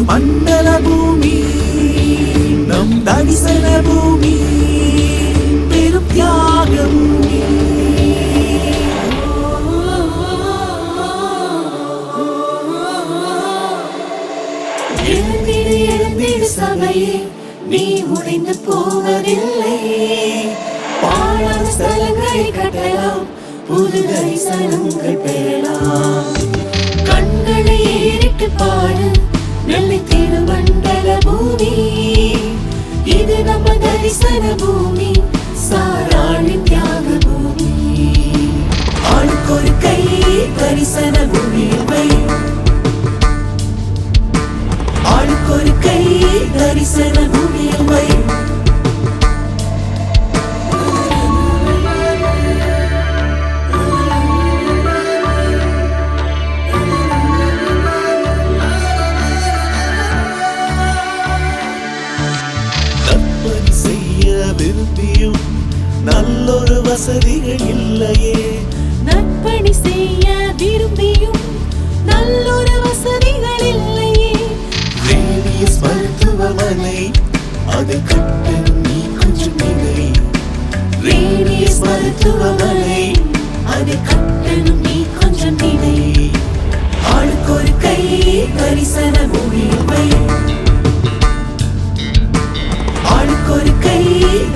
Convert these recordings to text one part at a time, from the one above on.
மண்டல பூமி நம் தரிசன பூமி பெரும் தியாக பூமி. எழுந்திடு எழுந்திடு சபையே, நீ உடைந்து போவதில்லை. பாழான ஸ்தலங்களை கட்டலாம், புது தரிசனங்கள் பெறலாம். கண்களை ஏறிட்டு பாடு, நெல்லை திருமண்டல பூமி. இது நம்ம தரிசன பூமி, சாராளின் தியாக பூமி. ஆளுக்கு ஒரு கை தரிசன பூமியில் வை, ஆளுக்கு ஒரு கை தரிசன பூமியில் வை. நற்பணி செய்ய விரும்பியும் நல்லொரு வசதிகள் இல்லையே. நற்பணி செய்ய விரும்பியும் நல்லொரு வசதிகள் இல்லையே. ரேடியஸ் மருத்துவமனை அது கட்டணம் நீ கொஞ்சம் நினை. ரேடியஸ் மருத்துவமனை அது கட்டணம் நீ கொஞ்சம் நினை. ஆளுக்கு ஒரு கை தரிசன பூமியில் வை, ஆளுக்கு ஒரு கை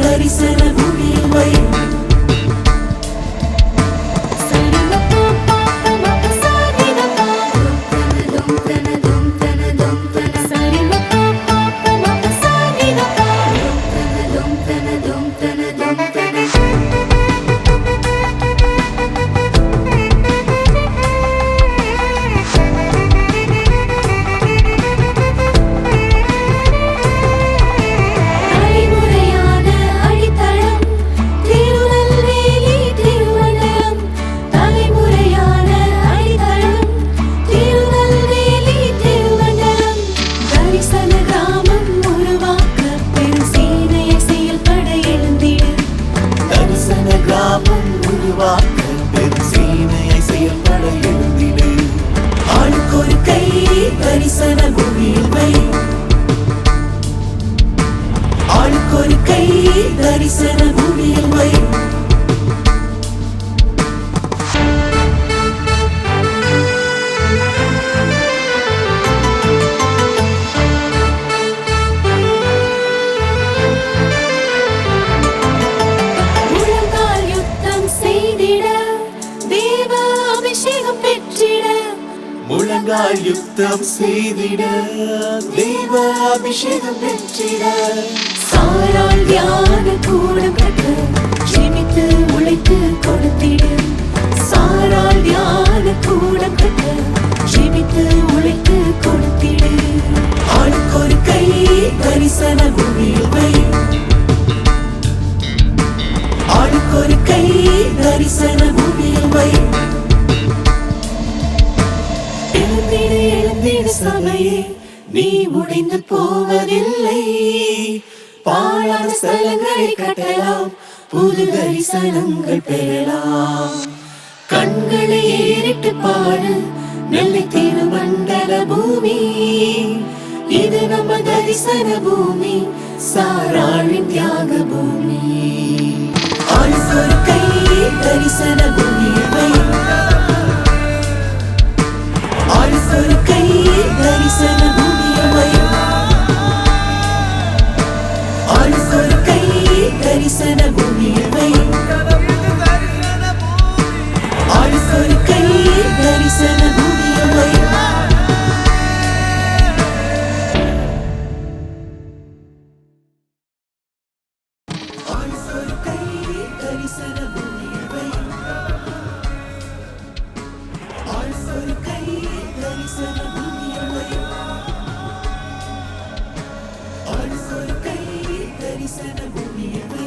தரிசன பூமியில் வை. தரிசன பூமியில் வை, ஆளுக்கு ஒரு கை தரிசன பூமியில் வை. முழங்கால் யுத்தம் செய்திட, தேவ அபிஷேகம் பெற்றிட. முழங்கால் யுத்தம் செய்திட, தெய்வ அபிஷேகம் பெற்றிட. சாராள் தியான கூடம் கட்ட, ஜெபித்து உழைத்து கொடுத்திடு. சாராள் தியான கூடம் கட்ட, ஜெபித்து உழைத்து கொடுத்திடு. ஆளுக்கு ஒரு கை தரிசன பூமியில் வை, ஆளுக்கு ஒரு கை தரிசன பூமியில் வை. எழுந்திடு எழுந்திடு சபையே, நீ உடைந்து போவதில்லை. பாழான ஸ்தலங்களை கட்டலாம், புது தரிசனங்கள் பெறலாம். கண்களை ஏறிட்டு பாடு, நெல்லை திருமண்டல பூமி. இது நம்ம தரிசன பூமி, சாராளின் தியாக பூமி. ஆளுக்கு ஒரு கை தரிசன பூமியில் வை, ஆளுக்கு ஒரு கை தரிசன பூமியில் வை. ஆளுக்கு ஒரு கை தரிசன பூமியில் வை, ஆளுக்கு ஒரு கை தரிசன பூமியில் வை. ஆளுக்கு ஒரு கை தரிசன பூமியில் வை, ஆளுக்கு ஒரு கை தரிசன பூமியில் வை. ஆளுக்கு ஒரு கை தரிசன பூமியில் வை.